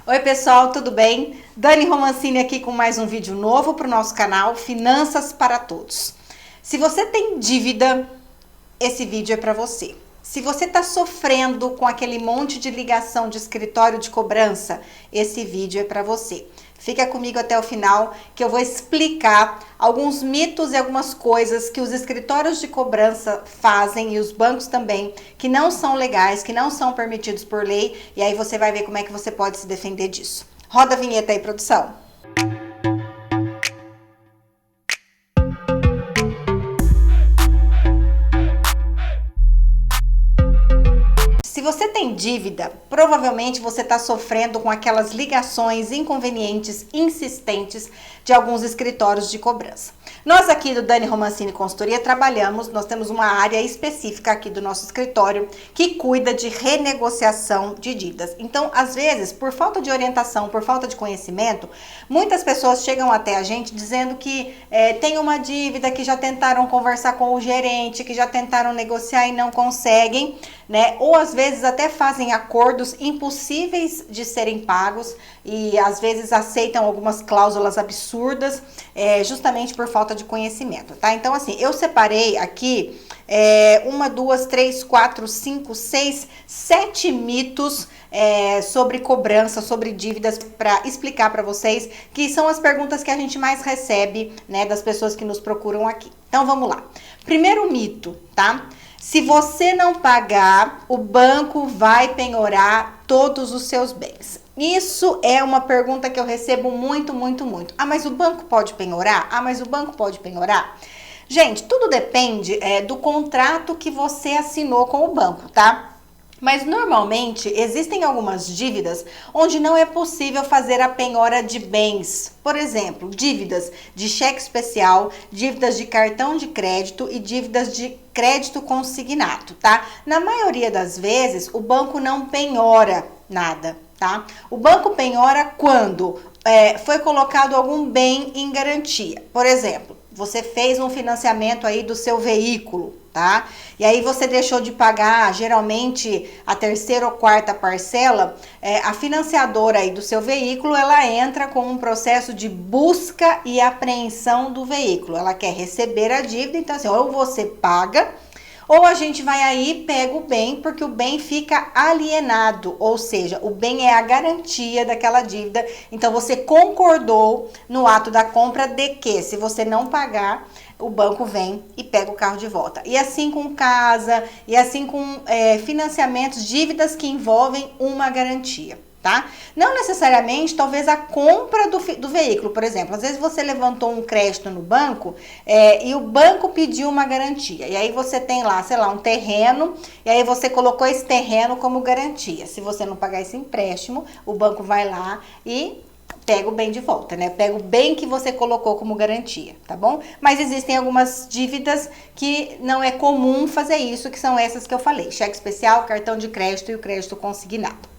Oi pessoal, tudo bem? Dani Romancini aqui com mais um vídeo novo para o nosso canal Finanças para Todos. Se você tem dívida, esse vídeo é para você. Se você está sofrendo com aquele monte de ligação de escritório de cobrança, esse vídeo é para você. Fica comigo até o final que eu vou explicar alguns mitos e algumas coisas que os escritórios de cobrança fazem e os bancos também, que não são legais, que não são permitidos por lei, e aí você vai ver como é que você pode se defender disso. Roda a vinheta aí, produção. Se você tem dívida, provavelmente você está sofrendo com aquelas ligações inconvenientes, insistentes de alguns escritórios de cobrança. Nós aqui do Dani Romancini Consultoria nós temos uma área específica aqui do nosso escritório que cuida de renegociação de dívidas. Então, às vezes, por falta de orientação, por falta de conhecimento, muitas pessoas chegam até a gente dizendo que tem uma dívida, que já tentaram conversar com o gerente, que já tentaram negociar e não conseguem, né? Ou às vezes até fazem acordos impossíveis de serem pagos e às vezes aceitam algumas cláusulas absurdas, justamente por falta de conhecimento, tá? Então, assim, eu separei aqui 7 mitos sobre cobrança, sobre dívidas, para explicar para vocês, que são as perguntas que a gente mais recebe, né, das pessoas que nos procuram aqui. Então, vamos lá. Primeiro mito, tá? Se você não pagar, o banco vai penhorar todos os seus bens. Isso é uma pergunta que eu recebo muito. Ah, mas o banco pode penhorar? Ah, mas o banco pode penhorar? Gente, tudo depende do contrato que você assinou com o banco, tá? Mas normalmente existem algumas dívidas onde não é possível fazer a penhora de bens. Por exemplo, dívidas de cheque especial, dívidas de cartão de crédito e dívidas de crédito consignado, tá? Na maioria das vezes, o banco não penhora nada, tá? O banco penhora quando foi colocado algum bem em garantia. Por exemplo, você fez um financiamento aí do seu veículo, tá? E aí você deixou de pagar, geralmente, a terceira ou quarta parcela, a financiadora aí do seu veículo, ela entra com um processo de busca e apreensão do veículo. Ela quer receber a dívida, então assim, ou você paga, ou a gente vai aí e pega o bem, porque o bem fica alienado, ou seja, o bem é a garantia daquela dívida. Então você concordou no ato da compra de que, se você não pagar, o banco vem e pega o carro de volta. E assim com casa, e assim com financiamentos, dívidas que envolvem uma garantia, tá? Não necessariamente, talvez a compra do veículo, por exemplo. Às vezes você levantou um crédito no banco e o banco pediu uma garantia. E aí você tem lá, sei lá, um terreno, e aí você colocou esse terreno como garantia. Se você não pagar esse empréstimo, o banco vai lá e pega o bem de volta, né? Pega o bem que você colocou como garantia, tá bom? Mas existem algumas dívidas que não é comum fazer isso, que são essas que eu falei: cheque especial, cartão de crédito e o crédito consignado.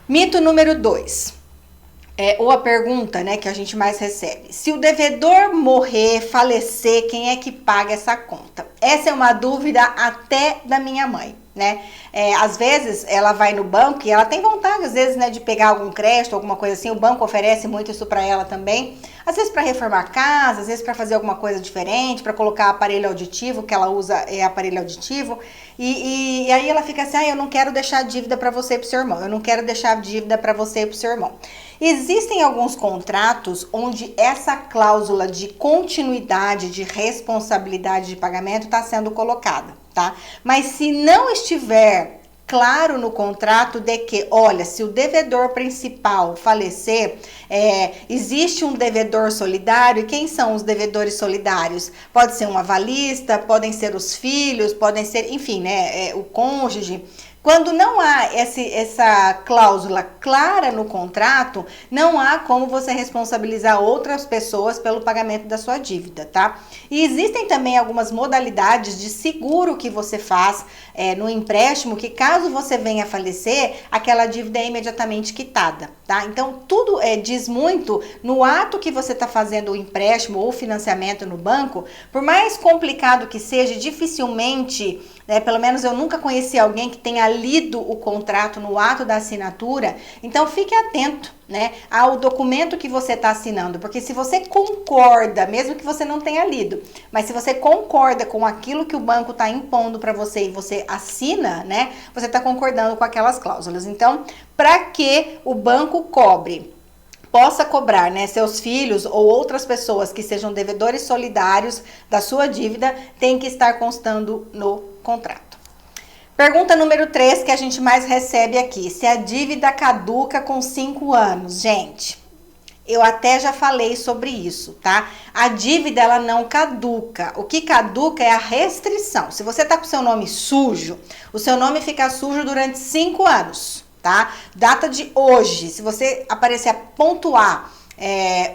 Mito número 2, ou a pergunta, né, que a gente mais recebe: se o devedor morrer, falecer, quem é que paga essa conta? Essa é uma dúvida até da minha mãe, né? Às vezes ela vai no banco e ela tem vontade, às vezes, né, de pegar algum crédito, alguma coisa assim. O banco oferece muito isso para ela também. Às vezes para reformar a casa, às vezes para fazer alguma coisa diferente, para colocar aparelho auditivo, que ela usa aparelho auditivo. E aí ela fica assim: eu não quero deixar dívida para você e pro seu irmão, eu não quero deixar dívida para você e pro seu irmão. Existem alguns contratos onde essa cláusula de continuidade, de responsabilidade de pagamento está sendo colocada, tá? Mas se não estiver claro no contrato de que, olha, se o devedor principal falecer, existe um devedor solidário. E quem são os devedores solidários? Pode ser um avalista, podem ser os filhos, podem ser, enfim, né, o cônjuge. Quando não há essa cláusula clara no contrato, não há como você responsabilizar outras pessoas pelo pagamento da sua dívida, tá? E existem também algumas modalidades de seguro que você faz no empréstimo, que caso você venha a falecer, aquela dívida é imediatamente quitada, tá? Então, tudo diz muito no ato que você está fazendo o empréstimo ou financiamento no banco. Por mais complicado que seja, dificilmente né? Pelo menos eu nunca conheci alguém que tenha lido o contrato no ato da assinatura. Então fique atento, né, ao documento que você está assinando, porque se você concorda, mesmo que você não tenha lido, mas se você concorda com aquilo que o banco está impondo para você e você assina, né, você está concordando com aquelas cláusulas. Então, para que o banco possa cobrar, né, seus filhos ou outras pessoas que sejam devedores solidários da sua dívida, tem que estar constando no contrato. Pergunta número 3 que a gente mais recebe aqui: se a dívida caduca com 5 anos. Gente, eu até já falei sobre isso, tá? A dívida, ela não caduca. O que caduca é a restrição. Se você tá com o seu nome sujo, o seu nome fica sujo durante 5 anos, tá? Data de hoje, se você aparecer a pontuar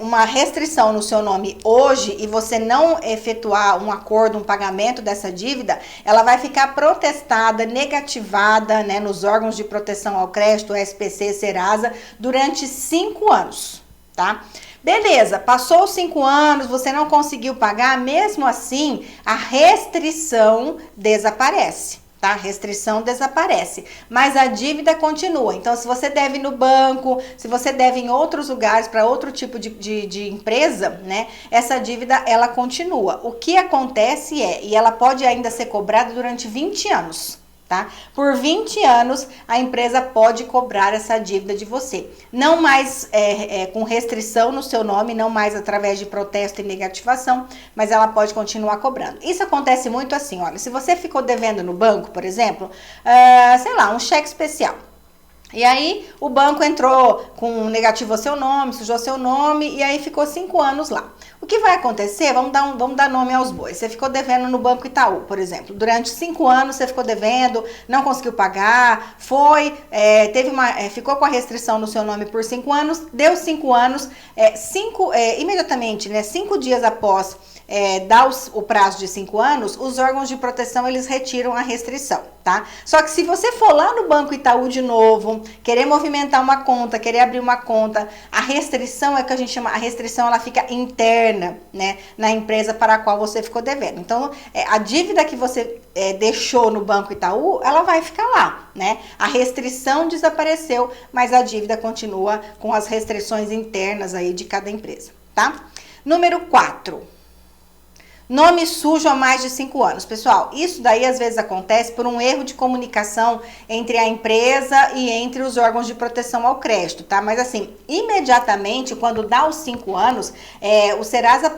uma restrição no seu nome hoje e você não efetuar um acordo, um pagamento dessa dívida, ela vai ficar protestada, negativada, né, nos órgãos de proteção ao crédito, SPC, Serasa, durante 5 anos, tá? Beleza, passou os 5 anos, você não conseguiu pagar, mesmo assim, a restrição desaparece. Tá? A restrição desaparece, mas a dívida continua. Então, se você deve no banco, se você deve em outros lugares para outro tipo de empresa, né? Essa dívida, ela continua. O que acontece e ela pode ainda ser cobrada durante 20 anos. Tá? Por 20 anos, a empresa pode cobrar essa dívida de você. Não mais com restrição no seu nome, não mais através de protesto e negativação, mas ela pode continuar cobrando. Isso acontece muito assim, olha, se você ficou devendo no banco, por exemplo, sei lá, um cheque especial. E aí o banco entrou com negativou seu nome, sujou seu nome e aí ficou 5 anos lá. O que vai acontecer? Vamos dar nome aos bois. Você ficou devendo no Banco Itaú, por exemplo. Durante 5 anos você ficou devendo, não conseguiu pagar, ficou com a restrição no seu nome por 5 anos, deu 5 anos, imediatamente, né, 5 dias após dar o prazo de 5 anos, os órgãos de proteção, eles retiram a restrição, tá? Só que se você for lá no Banco Itaú de novo, querer movimentar uma conta, querer abrir uma conta, a restrição é que a gente chama, a restrição ela fica interna, né, na empresa para a qual você ficou devendo. Então, a dívida que você deixou no Banco Itaú, ela vai ficar lá, né? A restrição desapareceu, mas a dívida continua com as restrições internas aí de cada empresa, tá? Número 4. Nome sujo há mais de 5 anos. Pessoal, isso daí às vezes acontece por um erro de comunicação entre a empresa e entre os órgãos de proteção ao crédito, tá? Mas assim, imediatamente, quando dá os 5 anos, o Serasa,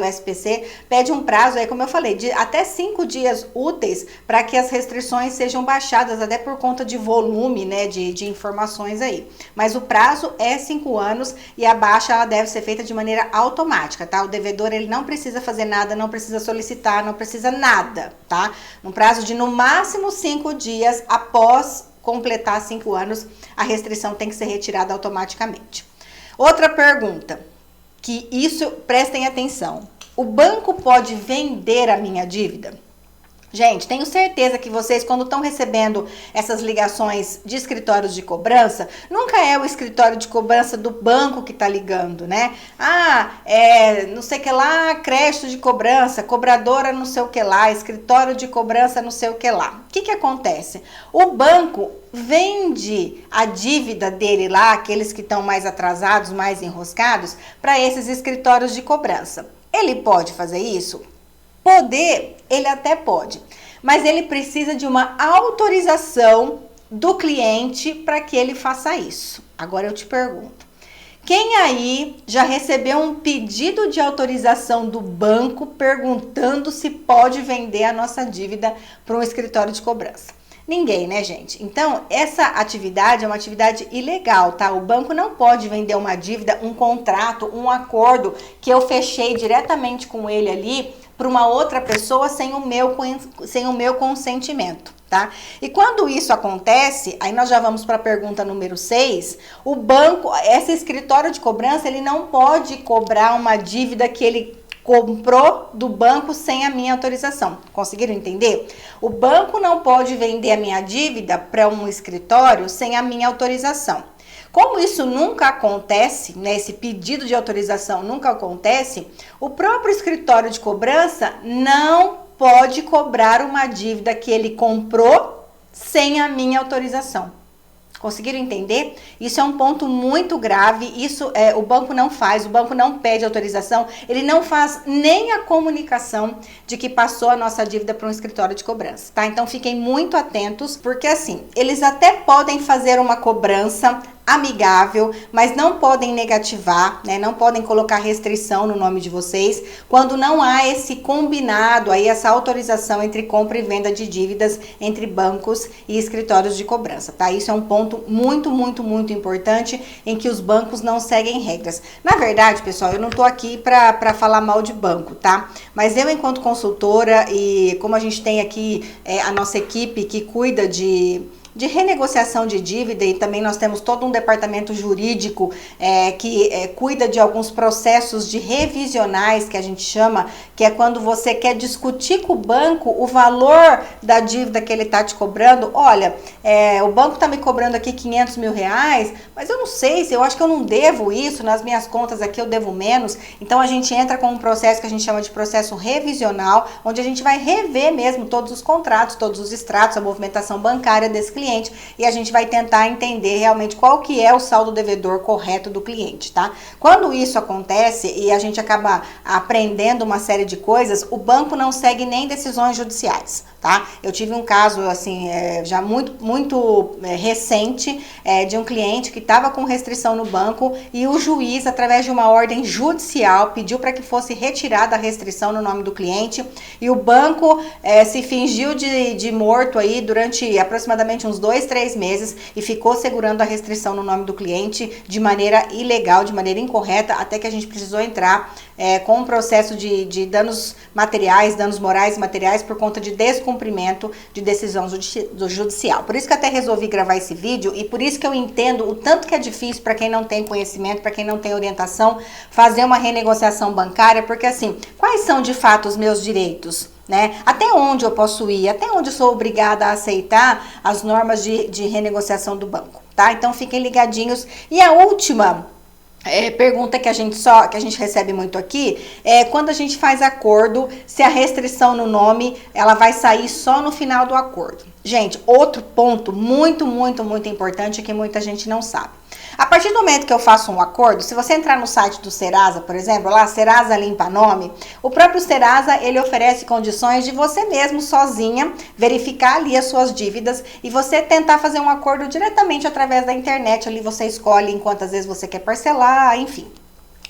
o SPC, pede um prazo, aí como eu falei, de até 5 dias úteis para que as restrições sejam baixadas, até por conta de volume, né, de informações aí. Mas o prazo é 5 anos e a baixa ela deve ser feita de maneira automática, tá? O devedor, ele não precisa fazer nada, não precisa solicitar, não precisa nada, tá? No prazo de no máximo 5 dias após completar 5 anos, a restrição tem que ser retirada automaticamente. Outra pergunta, que isso, prestem atenção. O banco pode vender a minha dívida? Gente, tenho certeza que vocês, quando estão recebendo essas ligações de escritórios de cobrança, nunca é o escritório de cobrança do banco que tá ligando, né? Não sei o que lá, crédito de cobrança, cobradora não sei o que lá, escritório de cobrança não sei o que lá. O que acontece? O banco vende a dívida dele lá, aqueles que estão mais atrasados, mais enroscados, para esses escritórios de cobrança. Ele pode fazer isso? Poder, ele até pode, mas ele precisa de uma autorização do cliente para que ele faça isso. Agora eu te pergunto, quem aí já recebeu um pedido de autorização do banco perguntando se pode vender a nossa dívida para um escritório de cobrança? Ninguém, né, gente? Então, essa atividade é uma atividade ilegal, tá? O banco não pode vender uma dívida, um contrato, um acordo que eu fechei diretamente com ele ali para uma outra pessoa sem o meu consentimento, tá? E quando isso acontece, aí nós já vamos para a pergunta número 6, o banco, esse escritório de cobrança, ele não pode cobrar uma dívida que ele comprou do banco sem a minha autorização. Conseguiram entender? O banco não pode vender a minha dívida para um escritório sem a minha autorização. Como isso nunca acontece, né, esse pedido de autorização nunca acontece, o próprio escritório de cobrança não pode cobrar uma dívida que ele comprou sem a minha autorização. Conseguiram entender? Isso é um ponto muito grave, isso o banco não faz, o banco não pede autorização, ele não faz nem a comunicação de que passou a nossa dívida para um escritório de cobrança, tá? Então fiquem muito atentos, porque assim, eles até podem fazer uma cobrança amigável, mas não podem negativar, né? Não podem colocar restrição no nome de vocês quando não há esse combinado aí, essa autorização entre compra e venda de dívidas entre bancos e escritórios de cobrança, tá? Isso é um ponto muito, muito, muito importante em que os bancos não seguem regras. Na verdade, pessoal, eu não tô aqui para falar mal de banco, tá? Mas eu, enquanto consultora, e como a gente tem aqui a nossa equipe que cuida de renegociação de dívida, e também nós temos todo um departamento jurídico que cuida de alguns processos de revisionais, que a gente chama, que é quando você quer discutir com o banco o valor da dívida que ele está te cobrando. Olha, o banco está me cobrando aqui 500 mil reais, mas eu não sei, eu acho que eu não devo isso, nas minhas contas aqui eu devo menos. Então a gente entra com um processo que a gente chama de processo revisional, onde a gente vai rever mesmo todos os contratos, todos os extratos, a movimentação bancária desse cliente, e a gente vai tentar entender realmente qual que é o saldo devedor correto do cliente, tá? Quando isso acontece e a gente acaba aprendendo uma série de coisas, o banco não segue nem decisões judiciais, tá? Eu tive um caso, assim, já muito recente, de um cliente que estava com restrição no banco e o juiz, através de uma ordem judicial, pediu para que fosse retirada a restrição no nome do cliente, e o banco se fingiu de morto aí durante aproximadamente uns 2-3 meses e ficou segurando a restrição no nome do cliente de maneira ilegal, de maneira incorreta, até que a gente precisou entrar com um processo de danos materiais, danos morais e materiais por conta de descumprimento de decisão do judicial. Por isso que eu até resolvi gravar esse vídeo, e por isso que eu entendo o tanto que é difícil para quem não tem conhecimento, para quem não tem orientação, fazer uma renegociação bancária, porque assim, quais são de fato os meus direitos? Né? Até onde eu posso ir? Até onde eu sou obrigada a aceitar as normas de renegociação do banco, tá? Então fiquem ligadinhos. E a última pergunta que a gente recebe muito aqui é quando a gente faz acordo, se a restrição no nome ela vai sair só no final do acordo. Gente, outro ponto muito, muito, muito importante que muita gente não sabe. A partir do momento que eu faço um acordo, se você entrar no site do Serasa, por exemplo, lá, Serasa Limpa Nome, o próprio Serasa, ele oferece condições de você mesmo, sozinha, verificar ali as suas dívidas e você tentar fazer um acordo diretamente através da internet. Ali você escolhe em quantas vezes você quer parcelar, enfim,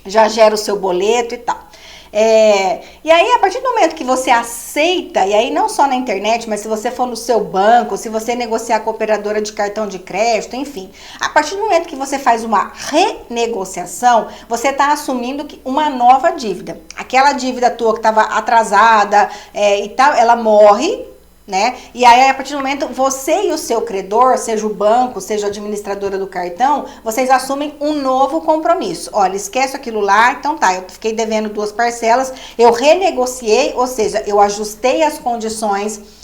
já gera o seu boleto e tal. E aí, a partir do momento que você aceita, e aí não só na internet, mas se você for no seu banco, se você negociar com a operadora de cartão de crédito, enfim, a partir do momento que você faz uma renegociação, você está assumindo uma nova dívida. Aquela dívida tua que estava atrasada e tal, ela morre, né? E aí, a partir do momento, você e o seu credor, seja o banco, seja a administradora do cartão, vocês assumem um novo compromisso. Olha, esquece aquilo lá, então tá, eu fiquei devendo 2 parcelas, eu renegociei, ou seja, eu ajustei as condições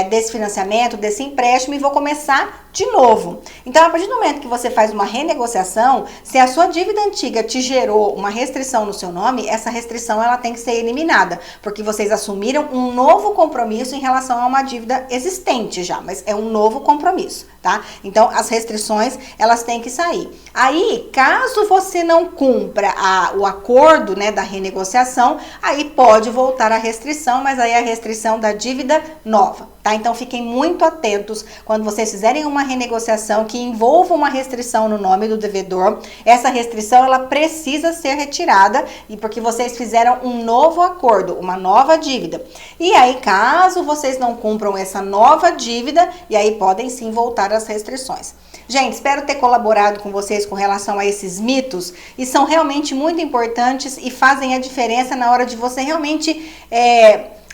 desse financiamento, desse empréstimo, e vou começar de novo. Então, a partir do momento que você faz uma renegociação, se a sua dívida antiga te gerou uma restrição no seu nome, essa restrição ela tem que ser eliminada, porque vocês assumiram um novo compromisso em relação a uma dívida existente já, mas é um novo compromisso, tá? Então, as restrições, elas têm que sair. Aí, caso você não cumpra o acordo, né, da renegociação, aí pode voltar a restrição, mas aí a restrição da dívida nova. Tá? Então fiquem muito atentos quando vocês fizerem uma renegociação que envolva uma restrição no nome do devedor. Essa restrição ela precisa ser retirada, e porque vocês fizeram um novo acordo, uma nova dívida. E aí, caso vocês não cumpram essa nova dívida, e aí podem sim voltar às restrições. Gente, espero ter colaborado com vocês com relação a esses mitos, e são realmente muito importantes e fazem a diferença na hora de você realmente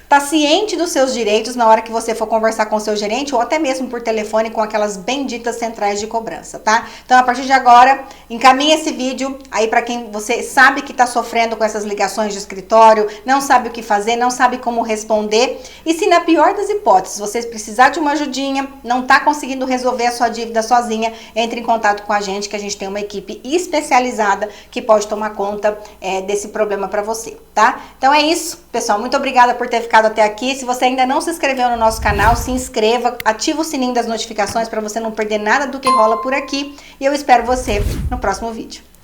tá ciente dos seus direitos na hora que você for conversar com o seu gerente, ou até mesmo por telefone com aquelas benditas centrais de cobrança, tá? Então, a partir de agora, encaminha esse vídeo aí para quem você sabe que está sofrendo com essas ligações de escritório, não sabe o que fazer, não sabe como responder. E se na pior das hipóteses você precisar de uma ajudinha, não está conseguindo resolver a sua dívida sozinha, entre em contato com a gente, que a gente tem uma equipe especializada que pode tomar conta desse problema para você, tá? Então é isso, pessoal. Muito obrigada por ter ficado até aqui. Se você ainda não se inscreveu no nosso canal, se inscreva, ativa o sininho das notificações para você não perder nada do que rola por aqui. E eu espero você no próximo vídeo.